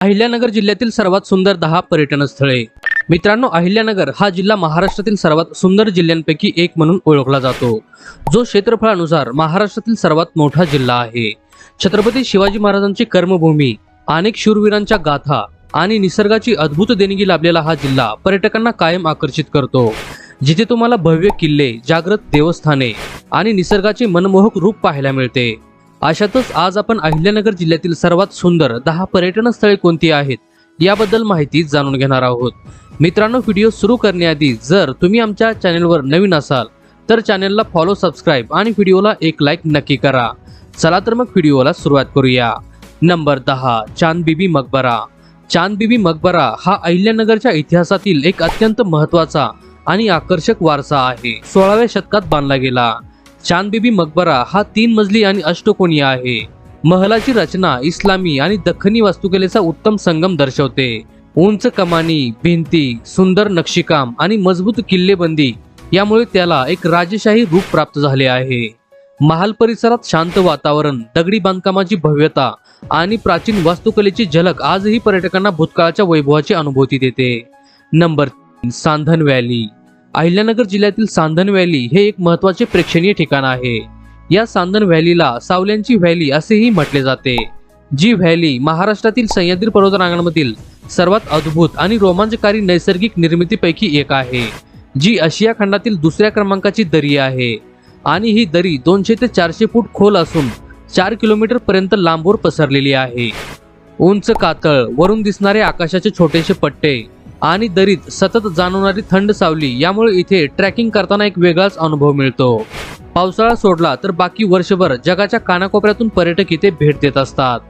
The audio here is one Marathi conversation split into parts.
अहिल्यानगर जिल्ह्यातील सर्वात सुंदर 10 पर्यटन स्थळे। मित्रांनो, अहिल्यानगर हा जिल्हा महाराष्ट्रातील सर्वात सुंदर जिल्ह्यांपैकी एक म्हणून ओळखला जातो, जो क्षेत्रफळानुसार महाराष्ट्रातील सर्वात मोठा जिल्हा आहे। छत्रपती शिवाजी महाराजांची कर्मभूमी, अनेक शूरवीरांच्या गाथा आणि निसर्गाची अद्भुत देणगी लाभलेला हा जिल्हा पर्यटकांना कायम आकर्षित करतो, जिथे तुम्हाला भव्य किल्ले, जागृत देवस्थाने आणि निसर्गाचे मनमोहक रूप पाहायला मिळते। अशातच आज आपण अहिल्यानगर जिल्ह्यातील सर्वात सुंदर 10 पर्यटन स्थळे कोणती आहेत याबद्दल माहिती जाणून घेणार आहोत। मित्रांनो, व्हिडिओ सुरू करण्याआधी जर तुम्ही आमच्या चॅनलवर नवीन असाल तर चॅनलला फॉलो, सबस्क्राइब आणि व्हिडिओला एक लाईक नक्की करा। चला तर मग व्हिडिओला सुरुवात करूया। नंबर 10, चांद बीबी मकबरा। चांद बीबी मकबरा हा अहिल्यानगरच्या इतिहासातील एक अत्यंत महत्त्वाचा आणि आकर्षक वारसा आहे। 16व्या शतकात बांधला गेला चांद बीबी मकबरा हा 3 मजली आणि अष्टकोनीय आहे। महलाची रचना इस्लामी आणि दख्खनी वास्तुकलेचा उत्तम संगम दर्शवते। उंच कमानी, भिंती, सुंदर नक्षीकाम आणि मजबूत किल्लेबंदी यामुळे त्याला एक राजशाही रूप प्राप्त झाले आहे। महाल परिसरात शांत वातावरण, दगडी बांधकामाची भव्यता आणि प्राचीन वास्तुकलेची झलक आजही पर्यटकांना भूतकाळाच्या वैभवाची अनुभूती देते। Number 3, Sandhan valley. अहिल्यानगर जिल्ह्यातील सांधन व्हॅली हे एक महत्त्वाचे प्रेक्षणीय ठिकाण आहे। या सांधन व्हॅलीला सावल्यांची व्हॅली असेही म्हटले जाते। जी व्हॅली महाराष्ट्रातील सह्याद्री पर्वतरांगांमधील सर्वात अद्भुत आणि रोमांचकारी नैसर्गिक निर्मितीपैकी एक आहे, जी आशिया खंडातील दुसऱ्या क्रमांकाची दरी आहे। आणि ही दरी 200 ते 400 फूट खोल असून 4 किलोमीटर पर्यंत लांबवर पसरलेली आहे। उंच कातळ, वरून दिसणारे आकाशाचे छोटेसे पट्टे आणि दरीत सतत जाणवणारी थंड सावली यामुळे इथे ट्रेकिंग करताना एक वेगळाच अनुभव मिळतो। पावसाळा सोडला तर बाकी वर्षभर जगाच्या कानाकोपऱ्यातून पर्यटक इथे भेट देत असतात।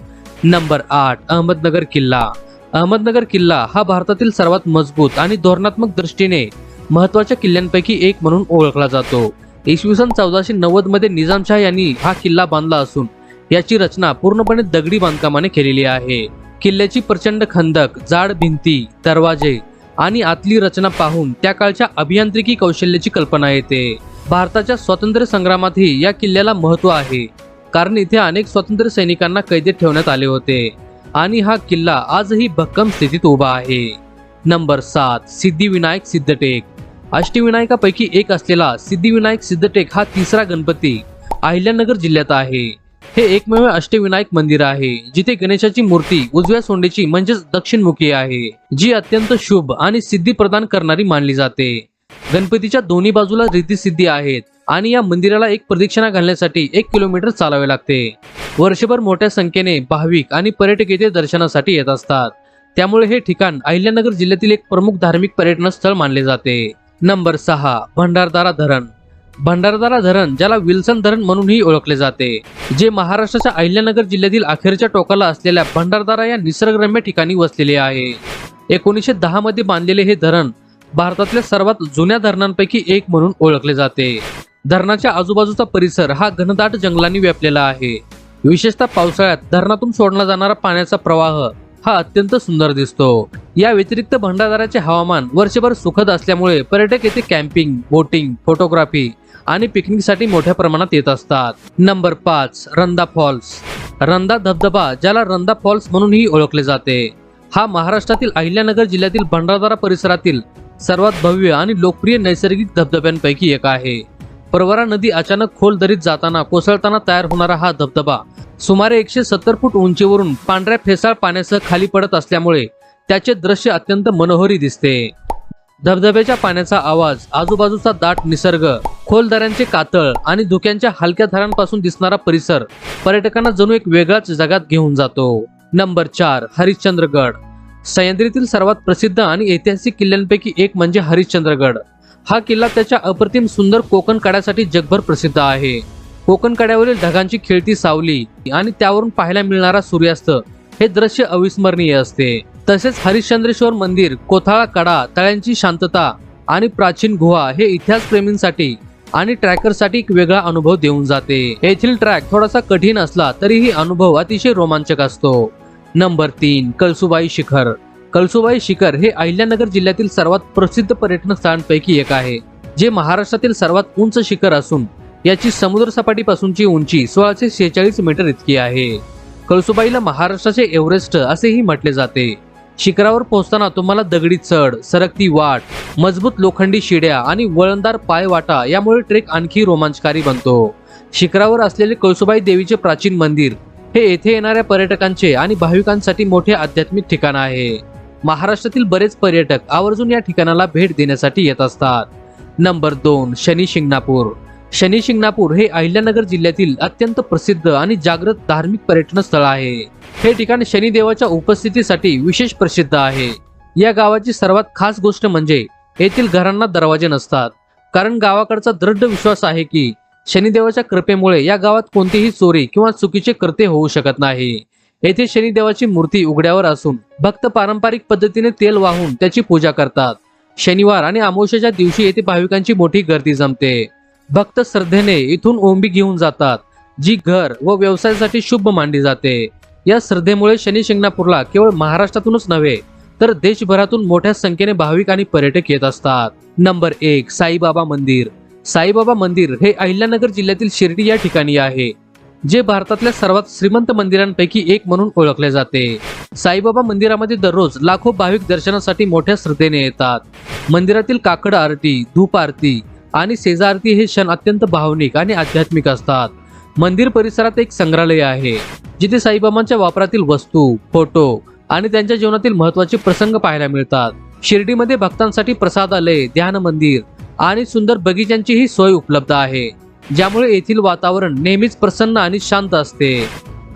नंबर 8, अहमदनगर किल्ला। अहमदनगर किल्ला हा भारतातील सर्वात मजबूत आणि धोरणात्मक दृष्टीने महत्त्वाच्या किल्ल्यांपैकी एक म्हणून ओळखला जातो। इसवी सन 1490 मध्ये निजामशाह यांनी हा किल्ला बांधला असून याची रचना पूर्णपणे दगडी बांधकामाने केलेली आहे। किल्ल्याची प्रचंड खंदक, जाड भिंती, दरवाजे आणि आतली रचना पाहून त्या काळच्या अभियांत्रिकी कौशल्याची कल्पना येते। भारताच्या स्वातंत्र्य संग्रामातही या किल्ल्याला महत्त्व आहे, कारण इथे अनेक स्वातंत्र्य सैनिकांना कैदेत ठेवण्यात आले होते आणि हा किल्ला आजही भक्कम स्थितीत उभा आहे। नंबर 7, सिद्धिविनायक सिद्धटेक। अष्टविनायकापैकी एक असलेला सिद्धिविनायक सिद्धटेक हा तिसरा गणपती अहिल्यानगर जिल्ह्यात आहे। हे एकमेव अष्टविनायक मंदिर आहे, जिथे गणेशाची मूर्ती उजव्या सोंडेची म्हणजेच दक्षिणमुखी आहे, जी अत्यंत शुभ आणि सिद्धी प्रदान करणारी मानली जाते। गणपतीच्या दोन्ही बाजूला रिद्धिसिद्धी आहेत आणि या मंदिराला एक प्रदक्षिणा घालण्यासाठी 1 किलोमीटर चालावे लागते। वर्षभर मोठ्या संख्येने भाविक आणि पर्यटक येथे दर्शनासाठी येत असतात, त्यामुळे हे ठिकाण अहिल्यानगर जिल्ह्यातील एक प्रमुख धार्मिक पर्यटन स्थळ मानले जाते। नंबर 6, भंडारदरा धरण। भंडारदरा धरण, ज्याला विल्सन धरण म्हणूनही ओळखले जाते, जे महाराष्ट्राच्या अहिल्यानगर जिल्ह्यातील अखेरच्या टोकाला असलेल्या भंडारदरा या निसर्गरम्य ठिकाणी वसलेले आहे। 1910 मध्ये बांधलेले हे धरण भारतातल्या सर्वात जुन्या धरणांपैकी एक म्हणून ओळखले जाते। धरणाच्या आजूबाजूचा परिसर हा घनदाट जंगलांनी व्यापलेला आहे। विशेषतः पावसाळ्यात धरणातून सोडला जाणारा पाण्याचा प्रवाह हा अत्यंत सुंदर दिसतो। या व्यतिरिक्त भंडारदऱ्याचे हवामान वर्षभर सुखद असल्यामुळे पर्यटक येथे कॅम्पिंग, बोटिंग, फोटोग्राफी आणि पिकनिकसाठी मोठ्या प्रमाणात येत असतात। Number 5, Randha false. रंधा धबधबा, ज्याला रंधा फॉल्स म्हणूनही ओळखले जाते, हा महाराष्ट्रातील अहिल्यानगर जिल्ह्यातील भंडारदरा परिसरातील सर्वात भव्य आणि लोकप्रिय नैसर्गिक धबधब्यांपैकी एक आहे। प्रवरा नदी अचानक खोल दरीत जाताना कोसळताना तयार होणारा हा धबधबा सुमारे 170 फूट उंचीवरून पांढऱ्या फेसाळ पाण्यासह खाली पडत असल्यामुळे त्याचे दृश्य अत्यंत मनोहरी दिसते। धबधब्याच्या पाण्याचा आवाज, आजूबाजूचा दाट निसर्ग, खोल दऱ्यांचे कातळ आणि धुक्यांच्या हलक्या धारांपासून दिसणारा परिसर पर्यटकांना जणू एक वेगळ्याच जगात घेऊन जातो। नंबर 4, हरिश्चंद्रगड। सह्याद्रीतील सर्वात प्रसिद्ध आणि ऐतिहासिक किल्ल्यांपैकी एक म्हणजे हरिश्चंद्रगड। हा किल्ला त्याच्या अप्रतिम सुंदर कोकण कड्यासाठी जगभर प्रसिद्ध आहे। कोकण कड्यावरील ढगांची खेळती सावली आणि त्यावरून पाहायला मिळणारा सूर्यास्त हे दृश्य अविस्मरणीय असते। तसेच हरिश्चंद्रेश्वर मंदिर, कोथाळा कडा, तळ्यांची शांतता आणि प्राचीन गुहा हे इतिहास प्रेमींसाठी आणि ट्रॅकरसाठी एक वेगळा अनुभव देऊन जाते। येथील ट्रॅक थोडासा कठीण असला तरीही अनुभव अतिशय रोमांचक असतो। नंबर 3, कळसुबाई शिखर। कळसुबाई शिखर हे अहिल्यानगर जिल्ह्यातील सर्वात प्रसिद्ध पर्यटन स्थळांपैकी एक आहे, जे महाराष्ट्रातील सर्वात उंच शिखर असून याची समुद्र सपाटीपासूनची उंची 1646 मीटर इतकी आहे। कळसुबाईला महाराष्ट्राचे एव्हरेस्ट असेही म्हटले जाते. शिखरावर पोहोचताना तुम्हाला दगडी चढ, सरकती वाट, मजबूत लोखंडी शिड्या आणि वळणदार पायवाटा यामुळे ट्रेक आणखी रोमांचकारी बनतो. शिखरावर असलेले कळसुबाई देवीचे प्राचीन मंदिर हे येथे येणाऱ्या पर्यटकांचे आणि भाविकांसाठी मोठे आध्यात्मिक ठिकाण आहे. महाराष्ट्रातील बरेच पर्यटक आवर्जून या ठिकाणाला भेट देण्यासाठी येत असतात. नंबर 2, शनी शिंगणापूर. शनी शिंगणापूर हे अहिल्यानगर जिल्ह्यातील अत्यंत प्रसिद्ध आणि जागृत धार्मिक पर्यटन स्थळ आहे. हे ठिकाण शनिदेवाच्या उपस्थितीसाठी विशेष प्रसिद्ध आहे. या गावाची सर्वात खास गोष्ट म्हणजे येथील घरांना दरवाजे नसतात, कारण गावाकडचा दृढ विश्वास आहे की शनिदेवाच्या कृपेमुळे या गावात कोणतीही चोरी किंवा चुकीचे कृत्य होऊ शकत नाही. येथे शनिदेवाची मूर्ती उघड्यावर असून भक्त पारंपरिक पद्धतीने तेल वाहून त्याची पूजा करतात. शनिवार आणि अमावस्येच्या दिवशी येथे भाविकांची मोठी गर्दी जमते. भक्त श्रद्धेने इथून ओंबी घेऊन जातात, जी घर व व्यवसायासाठी शुभ मानली जाते. या श्रद्धेमुळे शनी शिंगणापूरला केवळ महाराष्ट्रातूनच नव्हे तर देशभरातून मोठ्या संख्येने भाविक आणि पर्यटक येत असतात. नंबर 1, साईबाबा मंदिर. साईबाबा मंदिर हे अहिल्यानगर जिल्ह्यातील शिर्डी या ठिकाणी आहे, जे भारतातल्या सर्वात श्रीमंत मंदिरांपैकी एक म्हणून ओळखले जाते. साईबाबा मंदिरामध्ये दररोज लाखो भाविक दर्शनासाठी मोठ्या श्रद्धेने येतात. मंदिरातील काकड आरती, धूप आरती आणि सेजा आरती हे क्षण अत्यंत भावनिक आणि आध्यात्मिक असतात. मंदिर परिसरात एक संग्रहालय आहे, जिथे साईबाबांच्या वापरातील वस्तू, फोटो आणि त्यांच्या जीवनातील महत्त्वाचे प्रसंग पाहायला मिळतात. शिर्डीमध्ये भक्तांसाठी प्रसादालय, ध्यान मंदिर आणि सुंदर बगीच्यांचीही सोय उपलब्ध आहे, ज्यामुळे येथील वातावरण नेहमीच प्रसन्न आणि शांत असते.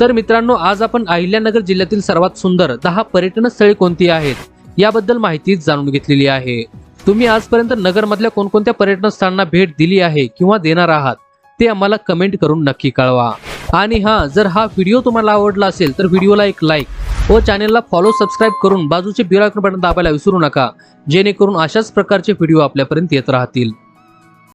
तर मित्रांनो, आज आपण अहिल्यानगर जिल्ह्यातील सर्वात सुंदर 10 पर्यटन स्थळे कोणती आहेत याबद्दल माहिती जाणून घेतलेली आहे. तुम्ही आजपर्यंत नगरमधल्या कोणकोणत्या पर्यटन स्थळांना भेट दिली आहे किंवा देणार आहात ते आम्हाला कमेंट करून नक्की कळवा. आणि जर हा व्हिडिओ तुम्हाला आवडला असेल तर व्हिडिओला एक लाईक व चॅनलला फॉलो, सबस्क्राईब करून बाजूचे बेल आयकॉन बटन दाबायला विसरू नका, जेणेकरून अशाच प्रकारचे व्हिडिओ आपल्यापर्यंत येत राहतील.